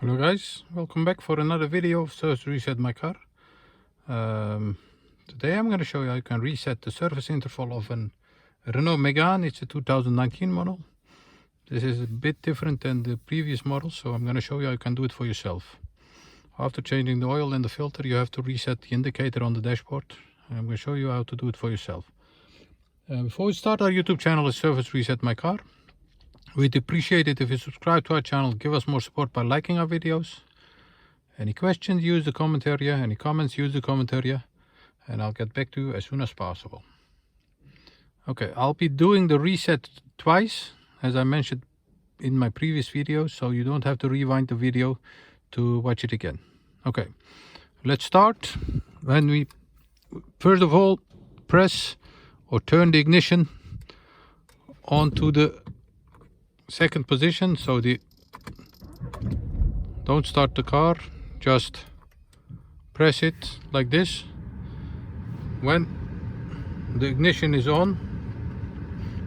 Hello guys, welcome back for another video of Service Reset My Car. Today I'm going to show you how you can reset the service interval of a Renault Megane. It's a 2019 model. This is a bit different than the previous model, so I'm going to show you how you can do it for yourself. After changing the oil and the filter, you have to reset the indicator on the dashboard. I'm going to show you how to do it for yourself. Before we start, our YouTube channel is Service Reset My Car. We'd appreciate it if you subscribe to our channel, give us more support by liking our videos. Any questions, use the comment area. Any comments, use the comment area. And I'll get back to you as soon as possible. Okay, I'll be doing the reset twice, as I mentioned in my previous video, so you don't have to rewind the video to watch it again. Okay, let's start. When we, first of all, press or turn the ignition onto the second position, so don't start the car, just press it like this. When the ignition is on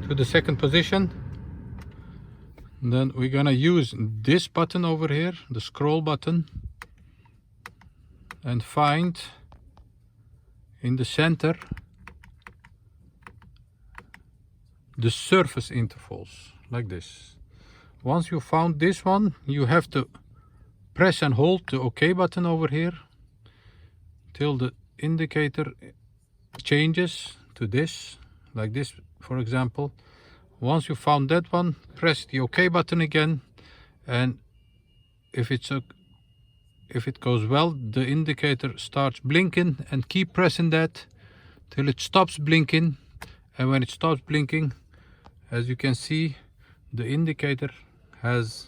to the second position, then we're gonna use this button over here, the scroll button, and find in the center the surface intervals, like this. Once you found this one, you have to press and hold the OK button over here till the indicator changes to this, like this, for example. Once you found that one, press the OK button again, and if it goes well, the indicator starts blinking, and keep pressing that till it stops blinking. And when it stops blinking, as you can see, the indicator has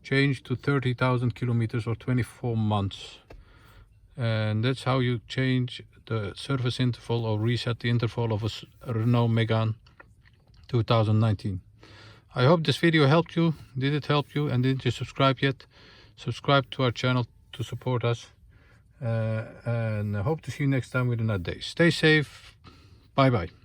changed to 30,000 kilometers or 24 months. And that's how you change the service interval or reset the interval of a Renault Megane 2019. I hope this video helped you. Did it help you? And didn't you subscribe yet? Subscribe to our channel to support us. And I hope to see you next time with another day. Stay safe. Bye bye.